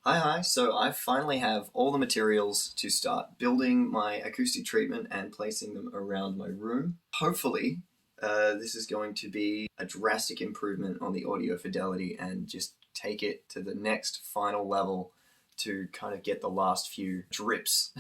Hi. So I finally have all the materials to start building my acoustic treatment and placing them around my room. Hopefully, this is going to be a drastic improvement on the audio fidelity and just take it to the next final level to kind of get the last few drips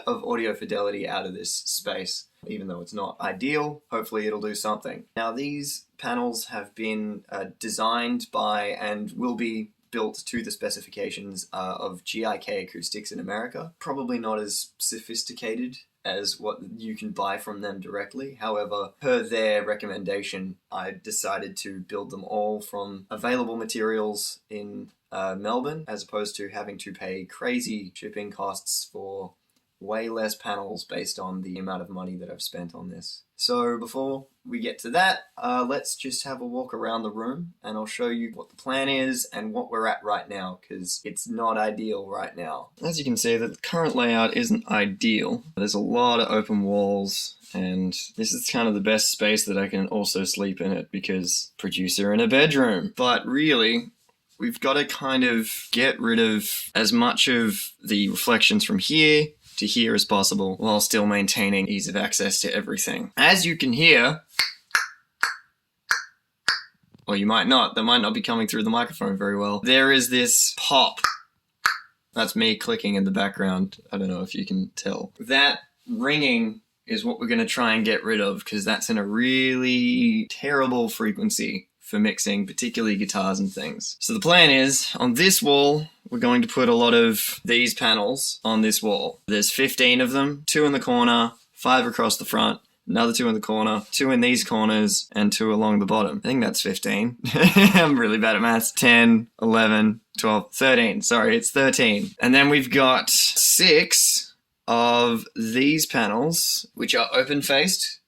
of audio fidelity out of this space. Even though it's not ideal, hopefully it'll do something. Now, these panels have been designed by and will be built to the specifications of GIK Acoustics in America. Probably not as sophisticated as what you can buy from them directly. However, per their recommendation, I decided to build them all from available materials in Melbourne, as opposed to having to pay crazy shipping costs for way less panels based on the amount of money that I've spent on this. So before we get to that, let's just have a walk around the room and I'll show you what the plan is and what we're at right now, because it's not ideal right now. As you can see, the current layout isn't ideal. There's a lot of open walls, and this is kind of the best space that I can also sleep in it because producer in a bedroom. But really, we've got to kind of get rid of as much of the reflections from here to here as possible while still maintaining ease of access to everything. As you can hear, or you might not, that might not be coming through the microphone very well, there is this pop. That's me clicking in the background. I don't know if you can tell. That ringing is what we're going to try and get rid of, because that's in a really terrible frequency for mixing, particularly guitars and things. So the plan is, on this wall, we're going to put a lot of these panels on this wall. There's 15 of them, 2 in the corner, 5 across the front, another 2 in the corner, 2 in these corners, and 2 along the bottom. I think that's 15. I'm really bad at maths. 10, 11, 12, 13. Sorry, it's 13. And then we've got 6 of these panels, which are open-faced,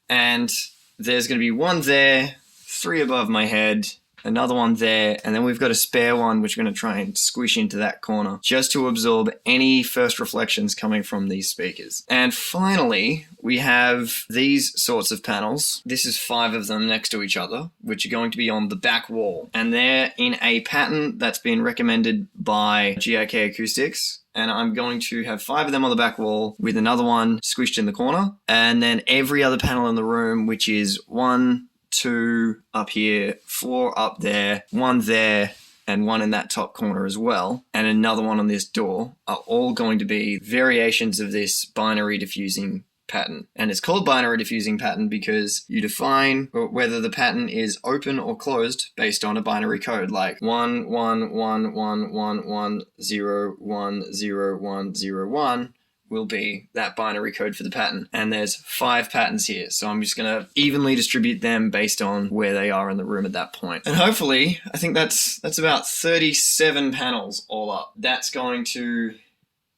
and there's going to be 1 there, 3 above my head, another one there, and then we've got a spare one which we're going to try and squish into that corner just to absorb any first reflections coming from these speakers. And finally, we have these sorts of panels. This is 5 of them next to each other, which are going to be on the back wall, and they're in a pattern that's been recommended by GIK Acoustics. And I'm going to have 5 of them on the back wall with another one squished in the corner, and then every other panel in the room, which is 1, 2 up here, 4 up there, 1 there, and 1 in that top corner as well, and another one on this door, are all going to be variations of this binary diffusing pattern. And it's called binary diffusing pattern because you define whether the pattern is open or closed based on a binary code, like 1 1 1 1 1 1 0 1 0 1 0 1 will be that binary code for the pattern. And there's 5 patterns here, so I'm just gonna evenly distribute them based on where they are in the room at that point. And hopefully, I think that's about 37 panels all up. That's going to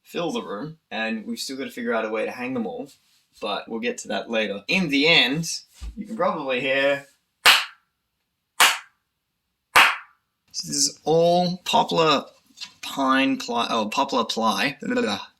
fill the room, and we've still got to figure out a way to hang them all, but we'll get to that later. In the end, you can probably hear, so this is all poplar poplar ply.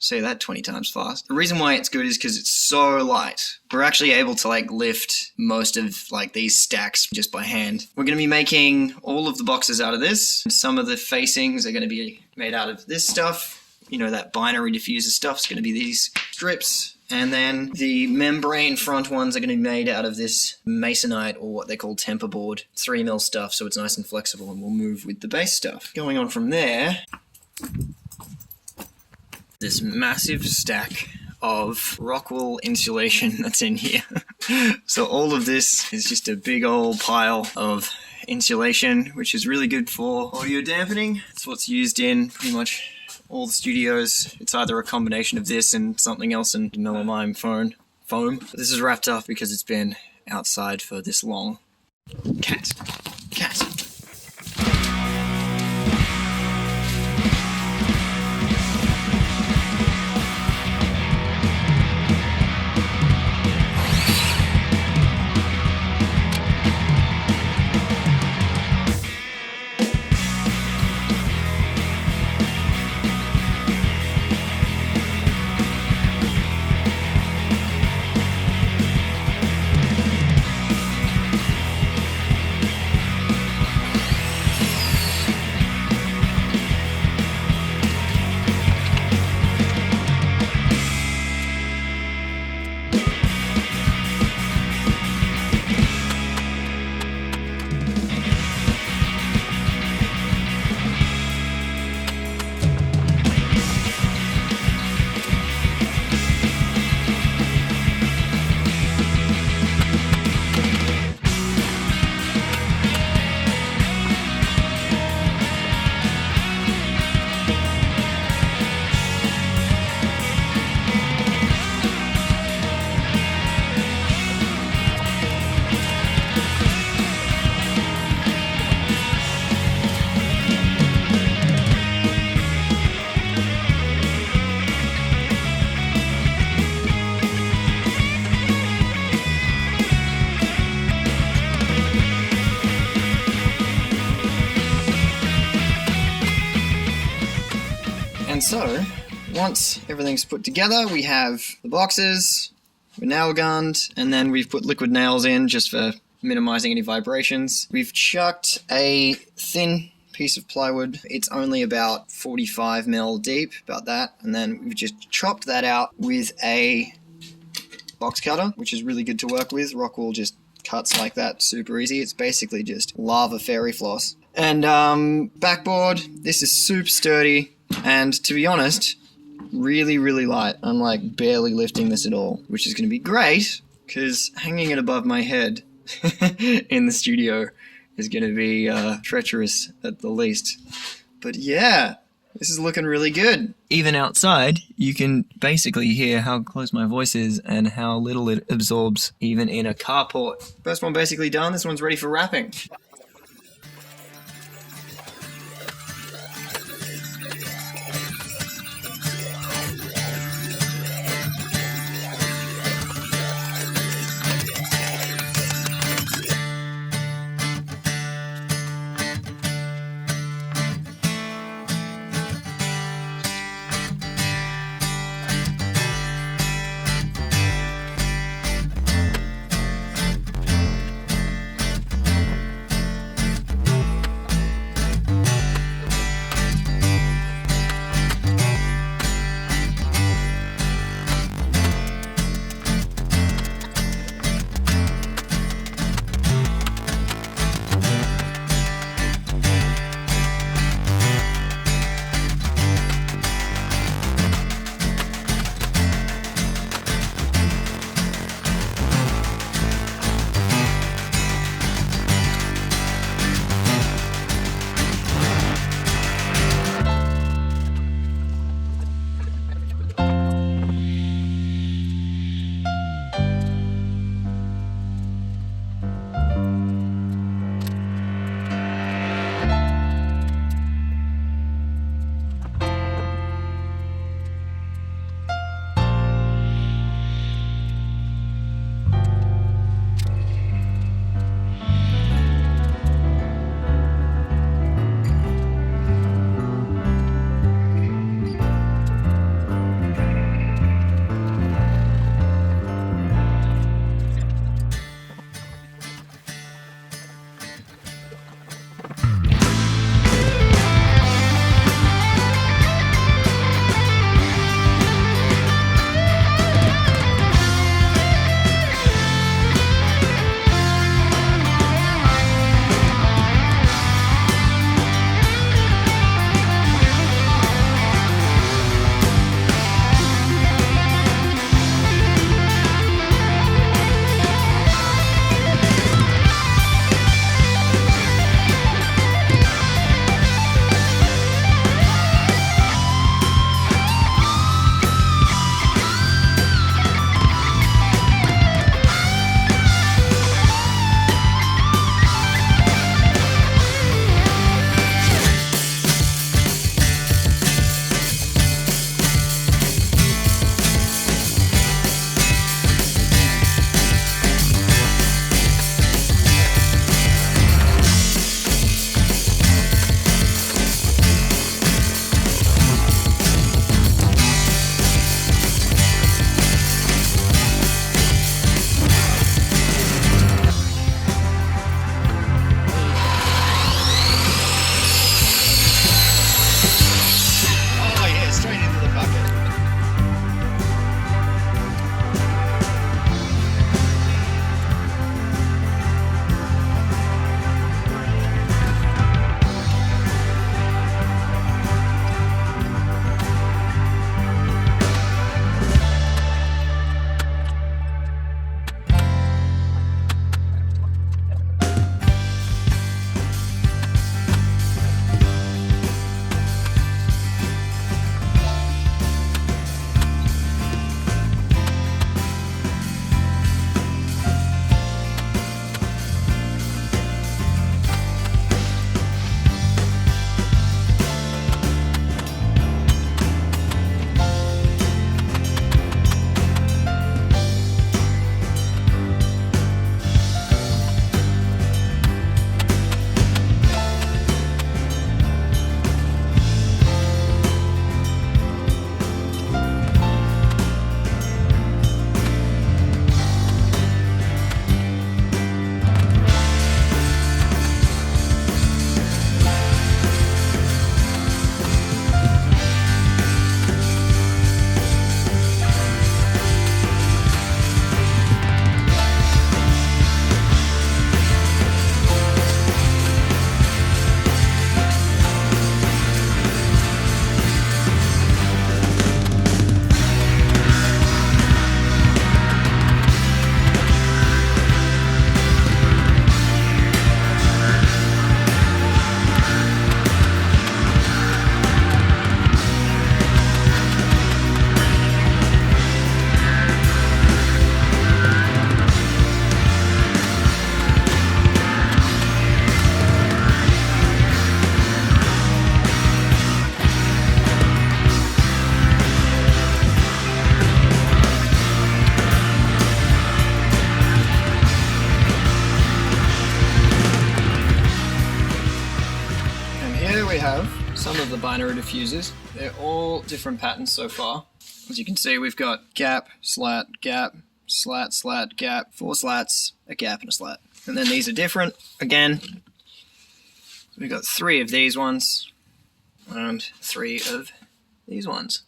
Say that 20 times fast. The reason why it's good is because it's so light. We're actually able to lift most of these stacks just by hand. We're going to be making all of the boxes out of this. Some of the facings are going to be made out of this stuff. You know, that binary diffuser stuff is going to be these strips. And then the membrane front ones are going to be made out of this masonite, or what they call temper board, 3mm stuff, so it's nice and flexible, and we'll move with the bass stuff. Going on from there, this massive stack of Rockwool insulation that's in here. So all of this is just a big old pile of insulation, which is really good for audio dampening. It's what's used in pretty much all the studios. It's either a combination of this and something else in melamine foam. But this is wrapped up because it's been outside for this long. Cat. so, once everything's put together, we have the boxes, we're nail gunned, and then we've put liquid nails in just for minimizing any vibrations. We've chucked a thin piece of plywood. It's only about 45 mil deep, about that, and then we've just chopped that out with a box cutter, which is really good to work with. Rockwool just cuts like that super easy. It's basically just lava fairy floss. And backboard, this is super sturdy, and to be honest, really, really light. I'm like barely lifting this at all, which is going to be great because hanging it above my head in the studio is going to be treacherous at the least. But yeah, this is looking really good. Even outside, you can basically hear how close my voice is and how little it absorbs even in a carport. First one basically done, this one's ready for wrapping. here we have some of the binary diffusers. They're all different patterns so far. As you can see, we've got gap, slat, slat, gap, 4 slats, a gap, and a slat. And then these are different. Again, we've got 3 of these ones and 3 of these ones.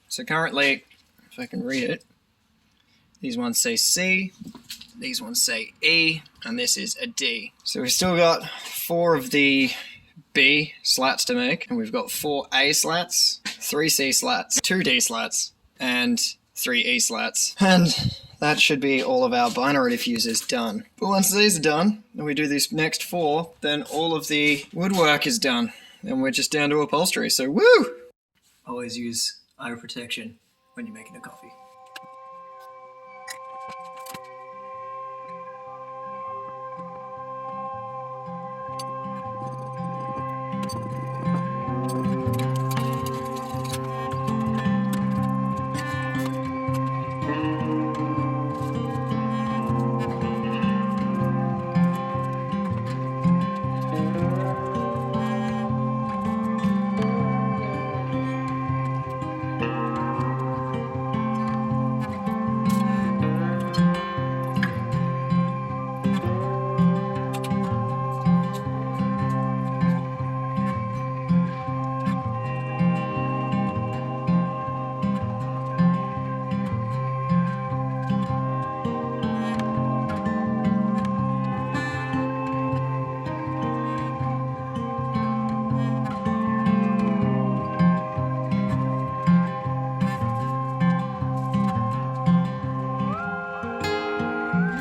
So currently, if I can read it, these ones say C, these ones say E, and this is a D. So we've still got 4 of the B slats to make, and we've got 4 A slats, 3 C slats, 2 D slats, and 3 E slats. And that should be all of our binary diffusers done. But once these are done, and we do these next 4, then all of the woodwork is done, and we're just down to upholstery, so woo! Always use eye protection when you're making a coffee.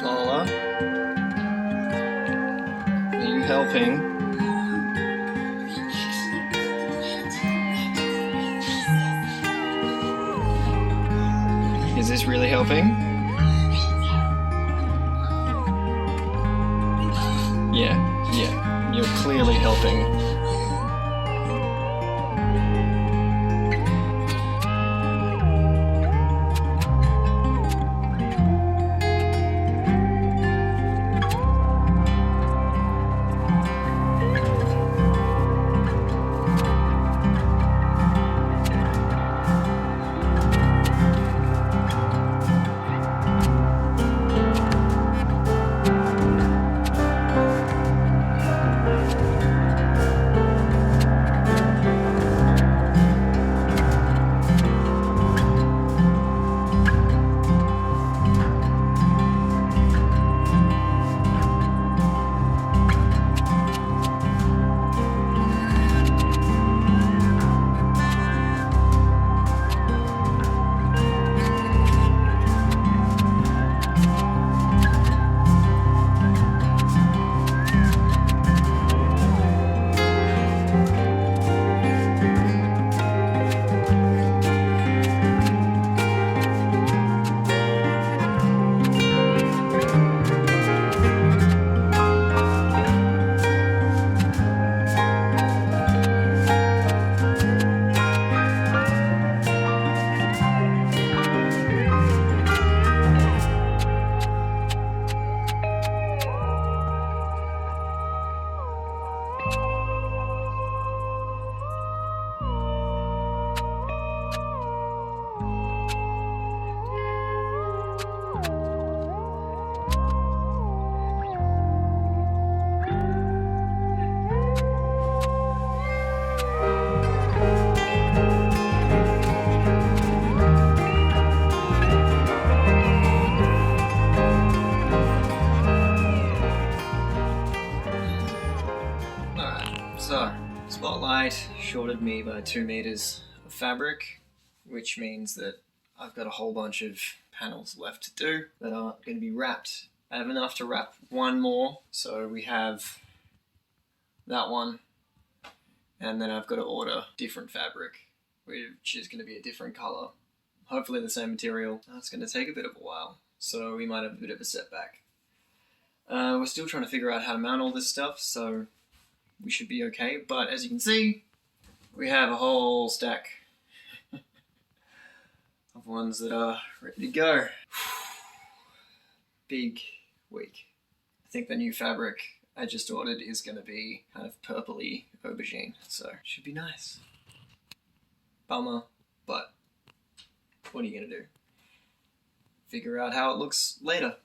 Lola, are you helping? Is this really helping? Yeah, you're clearly helping. So, Spotlight shorted me by 2 meters of fabric, which means that I've got a whole bunch of panels left to do that aren't going to be wrapped. I have enough to wrap 1 more, so we have that one, and then I've got to order different fabric, which is going to be a different color, hopefully the same material. That's going to take a bit of a while, so we might have a bit of a setback. We're still trying to figure out how to mount all this stuff, so we should be okay. But as you can see, we have a whole stack of ones that are ready to go. Big week. I think the new fabric I just ordered is going to be kind of purpley aubergine, so should be nice. Bummer, but what are you going to do? Figure out how it looks later.